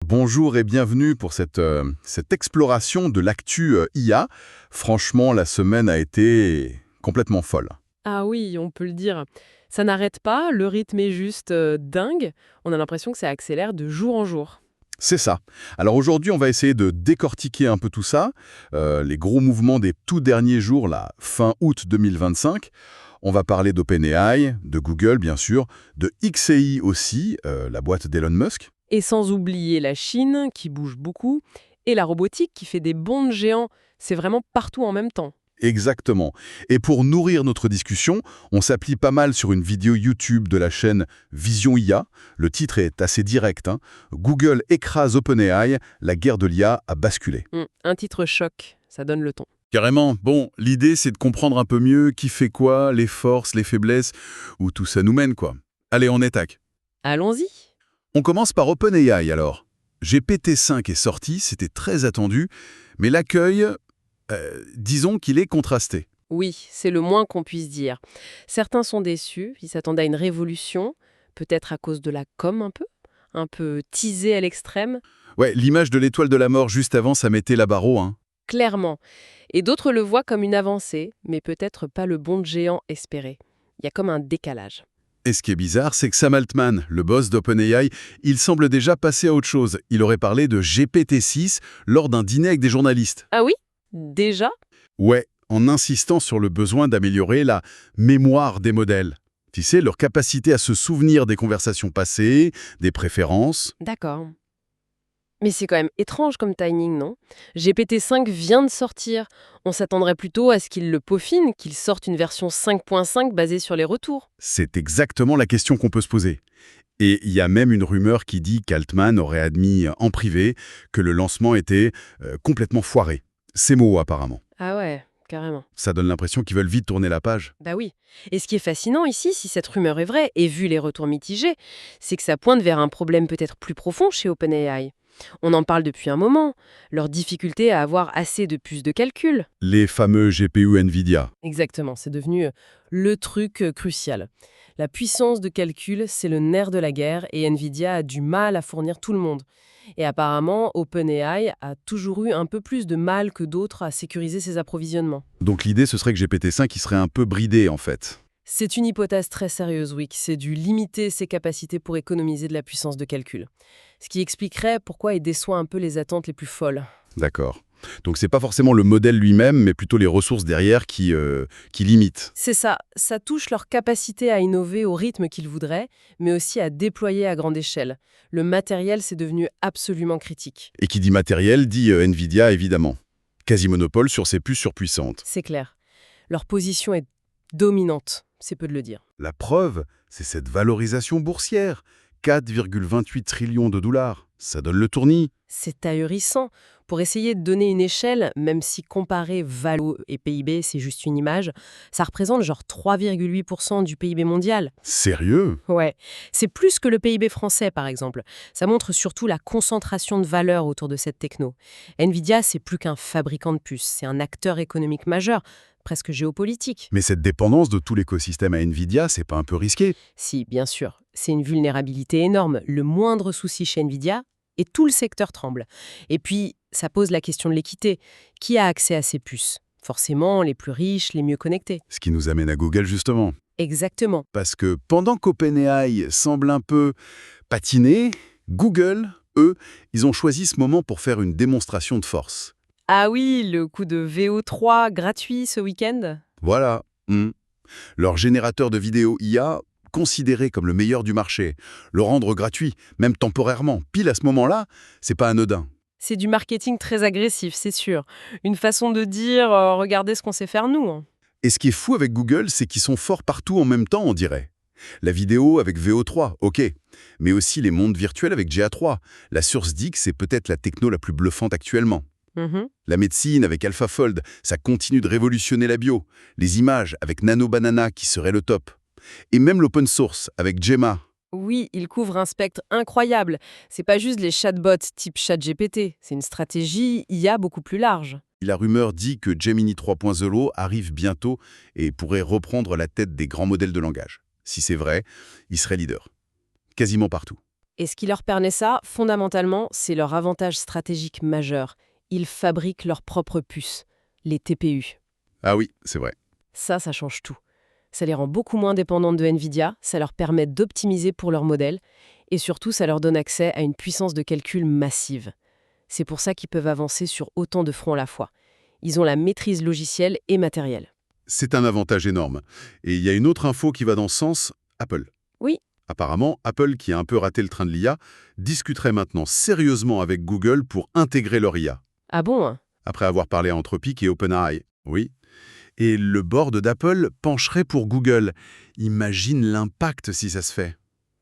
Bonjour et bienvenue pour cette exploration de l'actu IA. Franchement, la semaine a été complètement folle. Ah oui, on peut le dire. Ça n'arrête pas, le rythme est juste dingue. On a l'impression que ça accélère de jour en jour. C'est ça. Alors aujourd'hui, on va essayer de décortiquer un peu tout ça, les gros mouvements des tout derniers jours, là, fin août 2025. On va parler d'OpenAI, de Google bien sûr, de XAI aussi, la boîte d'Elon Musk. Et sans oublier la Chine, qui bouge beaucoup, et la robotique, qui fait des bonds de géants. C'est vraiment partout en même temps. Exactement. Et pour nourrir notre discussion, on s'appuie pas mal sur une vidéo YouTube de la chaîne Vision IA. Le titre est assez direct, hein. Google écrase OpenAI, la guerre de l'IA a basculé. Un titre choc, ça donne le ton. Carrément. Bon, l'idée c'est de comprendre un peu mieux qui fait quoi, les forces, les faiblesses, où tout ça nous mène, quoi. Allez, on attaque. Allons-y. On commence par OpenAI alors. GPT-5 est sorti, c'était très attendu, mais l'accueil, disons qu'il est contrasté. Oui, c'est le moins qu'on puisse dire. Certains sont déçus, ils s'attendaient à une révolution, peut-être à cause de la com un peu teasée à l'extrême. Ouais, l'image de l'étoile de la mort juste avant, ça mettait la barre haut, hein. Clairement. Et d'autres le voient comme une avancée, mais peut-être pas le bond de géant espéré. Il y a comme un décalage. Et ce qui est bizarre, c'est que Sam Altman, le boss d'OpenAI, il semble déjà passer à autre chose. Il aurait parlé de GPT-6 lors d'un dîner avec des journalistes. Ah oui? Déjà? Ouais, en insistant sur le besoin d'améliorer la mémoire des modèles. Tu sais, leur capacité à se souvenir des conversations passées, des préférences. D'accord. Mais c'est quand même étrange comme timing, non? GPT-5 vient de sortir. On s'attendrait plutôt à ce qu'il le peaufine, qu'il sorte une version 5.5 basée sur les retours. C'est exactement la question qu'on peut se poser. Et il y a même une rumeur qui dit qu'Altman aurait admis en privé que le lancement était complètement foiré. Ces mots, apparemment. Ah ouais, carrément. Ça donne l'impression qu'ils veulent vite tourner la page. Bah oui. Et ce qui est fascinant ici, si cette rumeur est vraie, et vu les retours mitigés, c'est que ça pointe vers un problème peut-être plus profond chez OpenAI. On en parle depuis un moment, leur difficulté à avoir assez de puces de calcul. Les fameux GPU NVIDIA. Exactement, c'est devenu le truc crucial. La puissance de calcul, c'est le nerf de la guerre et Nvidia a du mal à fournir tout le monde. Et apparemment, OpenAI a toujours eu un peu plus de mal que d'autres à sécuriser ses approvisionnements. Donc l'idée, ce serait que GPT-5 il serait un peu bridé, en fait. C'est une hypothèse très sérieuse, oui, c'est dû limiter ses capacités pour économiser de la puissance de calcul. Ce qui expliquerait pourquoi il déçoit un peu les attentes les plus folles. D'accord. Donc c'est pas forcément le modèle lui-même, mais plutôt les ressources derrière qui limitent. C'est ça touche leur capacité à innover au rythme qu'ils voudraient, mais aussi à déployer à grande échelle. Le matériel, c'est devenu absolument critique. Et qui dit matériel, dit NVIDIA, évidemment. Quasi-monopole sur ses puces surpuissantes. C'est clair. Leur position est dominante, c'est peu de le dire. La preuve, c'est cette valorisation boursière. 4,28 trillions de dollars. Ça donne le tournis. C'est ahurissant. Pour essayer de donner une échelle, même si comparer valo et PIB, c'est juste une image, ça représente genre 3,8% du PIB mondial. Sérieux? Ouais, c'est plus que le PIB français, par exemple. Ça montre surtout la concentration de valeur autour de cette techno. Nvidia, c'est plus qu'un fabricant de puces, c'est un acteur économique majeur, presque géopolitique. Mais cette dépendance de tout l'écosystème à NVIDIA, c'est pas un peu risqué? Si, bien sûr, c'est une vulnérabilité énorme. Le moindre souci chez Nvidia, et tout le secteur tremble. Et puis, ça pose la question de l'équité. Qui a accès à ces puces? Forcément, les plus riches, les mieux connectés. Ce qui nous amène à Google, justement. Exactement. Parce que pendant qu'OpenAI semble un peu patiner, Google, eux, ils ont choisi ce moment pour faire une démonstration de force. Ah oui, le coup de VO3 gratuit ce week-end? Voilà. Leur générateur de vidéos IA, considéré comme le meilleur du marché, le rendre gratuit, même temporairement, pile à ce moment-là, c'est pas anodin. C'est du marketing très agressif, c'est sûr. Une façon de dire regardez ce qu'on sait faire nous, hein. Et ce qui est fou avec Google, c'est qu'ils sont forts partout en même temps, on dirait. La vidéo avec VO3, ok, mais aussi les mondes virtuels avec GA3. La source dit que c'est peut-être la techno la plus bluffante actuellement. La médecine avec AlphaFold, ça continue de révolutionner la bio. Les images avec Nano Banana qui serait le top. Et même l'open source avec Gemma. Oui, il couvre un spectre incroyable. C'est pas juste les chatbots type ChatGPT, c'est une stratégie IA beaucoup plus large. La rumeur dit que Gemini 3.0 arrive bientôt et pourrait reprendre la tête des grands modèles de langage. Si c'est vrai, il serait leader. Quasiment partout. Et ce qui leur permet ça, fondamentalement, c'est leur avantage stratégique majeur. Ils fabriquent leurs propres puces, les TPU. Ah oui, c'est vrai. Ça change tout. Ça les rend beaucoup moins dépendantes de NVIDIA, ça leur permet d'optimiser pour leur modèle, et surtout, ça leur donne accès à une puissance de calcul massive. C'est pour ça qu'ils peuvent avancer sur autant de fronts à la fois. Ils ont la maîtrise logicielle et matérielle. C'est un avantage énorme. Et il y a une autre info qui va dans ce sens, Apple. Oui. Apparemment, Apple, qui a un peu raté le train de l'IA, discuterait maintenant sérieusement avec Google pour intégrer leur IA. Ah bon, hein? Après avoir parlé à Anthropic et OpenAI. Oui. Et le board d'Apple pencherait pour Google. Imagine l'impact si ça se fait.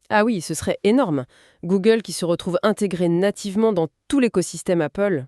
Ah oui, ce serait énorme. Google qui se retrouve intégré nativement dans tout l'écosystème Apple.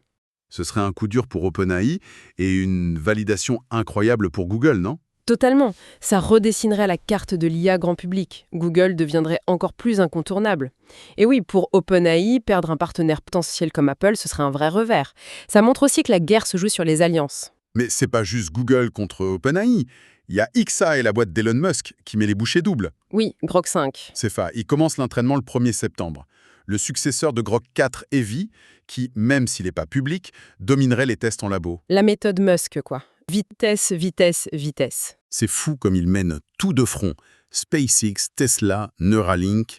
Ce serait un coup dur pour OpenAI et une validation incroyable pour Google, non? Totalement. Ça redessinerait la carte de l'IA grand public. Google deviendrait encore plus incontournable. Et oui, pour OpenAI, perdre un partenaire potentiel comme Apple, ce serait un vrai revers. Ça montre aussi que la guerre se joue sur les alliances. Mais c'est pas juste Google contre OpenAI. Il y a XAI, la boîte d'Elon Musk, qui met les bouchées doubles. Oui, Grok 5. C'est ça, il commence l'entraînement le 1er septembre. Le successeur de Grok 4 Heavy, qui, même s'il n'est pas public, dominerait les tests en labo. La méthode Musk, quoi. Vitesse, vitesse, vitesse. C'est fou comme il mène tout de front. SpaceX, Tesla, Neuralink,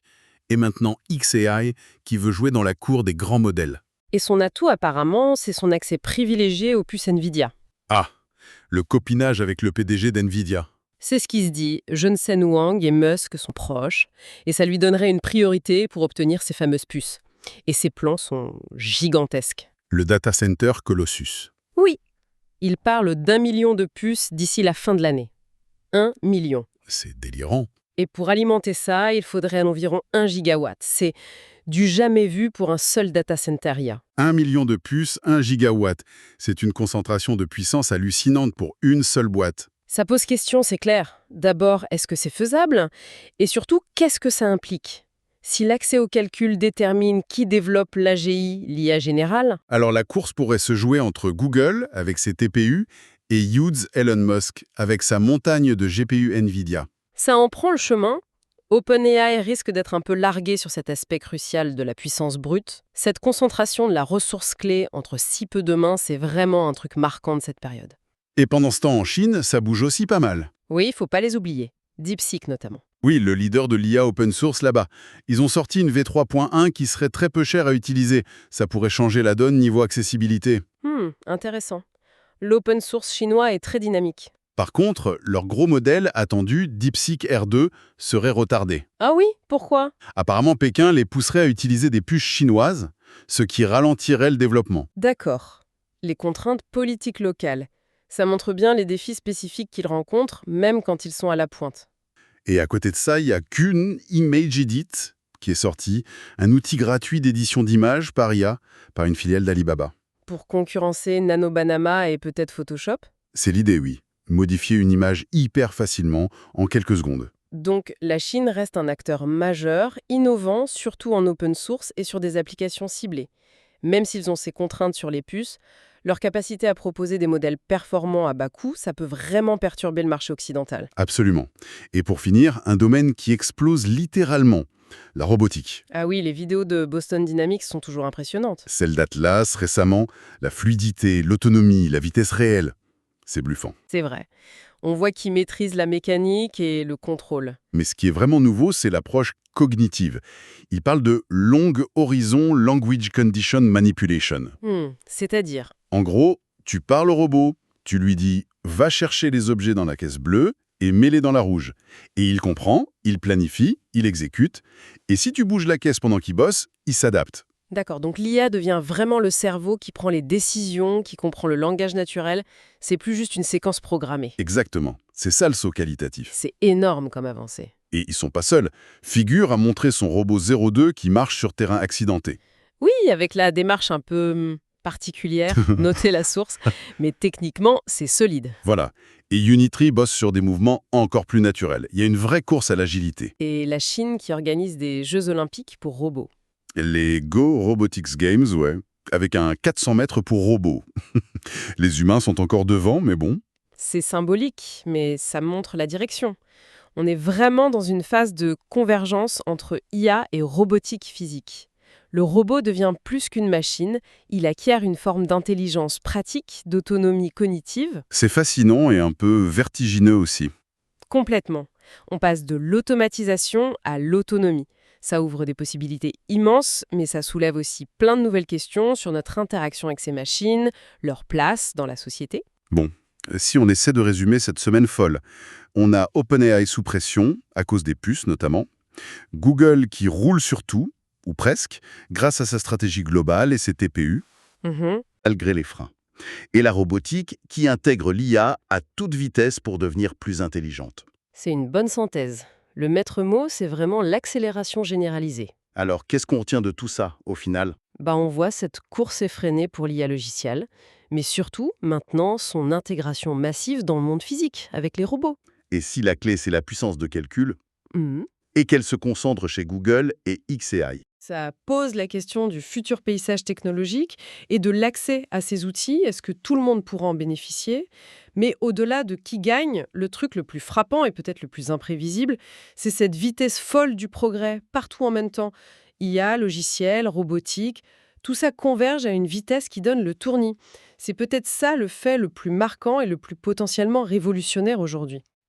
et maintenant XAI, qui veut jouer dans la cour des grands modèles. Et son atout, apparemment, c'est son accès privilégié aux puces NVIDIA. Ah, le copinage avec le PDG d'NVIDIA. C'est ce qui se dit. Jensen Huang et Musk sont proches, et ça lui donnerait une priorité pour obtenir ces fameuses puces. Et ses plans sont gigantesques. Le data center Colossus. Oui, il parle d'1 million de puces d'ici la fin de l'année. 1 million. C'est délirant. Et pour alimenter ça, il faudrait environ 1 gigawatt. C'est du jamais vu pour un seul data center IA. 1 million de puces, 1 gigawatt. C'est une concentration de puissance hallucinante pour une seule boîte. Ça pose question, c'est clair. D'abord, est-ce que c'est faisable? Et surtout, qu'est-ce que ça implique? Si l'accès au calcul détermine qui développe l'AGI, l'IA générale, Alors la course pourrait se jouer entre Google, avec ses TPU, et huge Elon Musk, avec sa montagne de GPU NVIDIA. ça en prend le chemin. OpenAI risque d'être un peu largué sur cet aspect crucial de la puissance brute. Cette concentration de la ressource clé entre si peu de mains, c'est vraiment un truc marquant de cette période. Et pendant ce temps, en Chine, ça bouge aussi pas mal. Oui, il faut pas les oublier. DeepSeek notamment. Oui, le leader de l'IA open source là-bas. Ils ont sorti une V3.1 qui serait très peu chère à utiliser. Ça pourrait changer la donne niveau accessibilité. Intéressant. L'open source chinois est très dynamique. Par contre, leur gros modèle attendu, DeepSeek R2, serait retardé. Ah oui, pourquoi? Apparemment, Pékin les pousserait à utiliser des puces chinoises, ce qui ralentirait le développement. D'accord. Les contraintes politiques locales. Ça montre bien les défis spécifiques qu'ils rencontrent, même quand ils sont à la pointe. Et à côté de ça, il y a Kun Image Edit, qui est sorti, un outil gratuit d'édition d'images par IA, par une filiale d'Alibaba. Pour concurrencer NanoBanama et peut-être Photoshop. C'est l'idée, oui. Modifier une image hyper facilement, en quelques secondes. Donc la Chine reste un acteur majeur, innovant, surtout en open source et sur des applications ciblées. Même s'ils ont ces contraintes sur les puces, leur capacité à proposer des modèles performants à bas coût, ça peut vraiment perturber le marché occidental. Absolument. Et pour finir, un domaine qui explose littéralement, la robotique. Ah oui, les vidéos de Boston Dynamics sont toujours impressionnantes. Celle d'Atlas, récemment, la fluidité, l'autonomie, la vitesse réelle. C'est bluffant. C'est vrai. On voit qu'ils maîtrisent la mécanique et le contrôle. Mais ce qui est vraiment nouveau, c'est l'approche cognitive. Il parle de Long Horizon Language Condition Manipulation. C'est-à-dire? En gros, tu parles au robot, tu lui dis « va chercher les objets dans la caisse bleue et mets-les dans la rouge ». Et il comprend, il planifie, il exécute. Et si tu bouges la caisse pendant qu'il bosse, il s'adapte. D'accord, donc l'IA devient vraiment le cerveau qui prend les décisions, qui comprend le langage naturel. C'est plus juste une séquence programmée. Exactement. C'est ça le saut qualitatif. C'est énorme comme avancée. Et ils sont pas seuls. Figure a montré son robot 02 qui marche sur terrain accidenté. Oui, avec la démarche un peu particulière, noter la source, mais techniquement, c'est solide. Voilà. Et Unitree bosse sur des mouvements encore plus naturels. Il y a une vraie course à l'agilité. Et la Chine qui organise des Jeux Olympiques pour robots. Les Go Robotics Games, ouais, avec un 400 mètres pour robots. Les humains sont encore devant, mais bon. C'est symbolique, mais ça montre la direction. On est vraiment dans une phase de convergence entre IA et robotique physique. Le robot devient plus qu'une machine, il acquiert une forme d'intelligence pratique, d'autonomie cognitive, C'est fascinant et un peu vertigineux aussi. complètement. On passe de l'automatisation à l'autonomie. Ça ouvre des possibilités immenses, mais ça soulève aussi plein de nouvelles questions sur notre interaction avec ces machines, leur place dans la société. Bon, si on essaie de résumer cette semaine folle, on a OpenAI sous pression, à cause des puces notamment, Google qui roule sur tout, ou presque, grâce à sa stratégie globale et ses TPU, Mhm. malgré les freins. Et la robotique qui intègre l'IA à toute vitesse pour devenir plus intelligente. C'est une bonne synthèse. Le maître mot, c'est vraiment l'accélération généralisée. Alors, qu'est-ce qu'on retient de tout ça, au final? On voit cette course effrénée pour l'IA logicielle, mais surtout, maintenant, son intégration massive dans le monde physique, avec les robots. Et si la clé, c'est la puissance de calcul, Mhm. et qu'elle se concentre chez Google et xAI? Ça pose la question du futur paysage technologique et de l'accès à ces outils. Est-ce que tout le monde pourra en bénéficier? Mais au-delà de qui gagne, le truc le plus frappant et peut-être le plus imprévisible, c'est cette vitesse folle du progrès, partout en même temps. IA, logiciel, robotique, tout ça converge à une vitesse qui donne le tournis. C'est peut-être ça le fait le plus marquant et le plus potentiellement révolutionnaire aujourd'hui.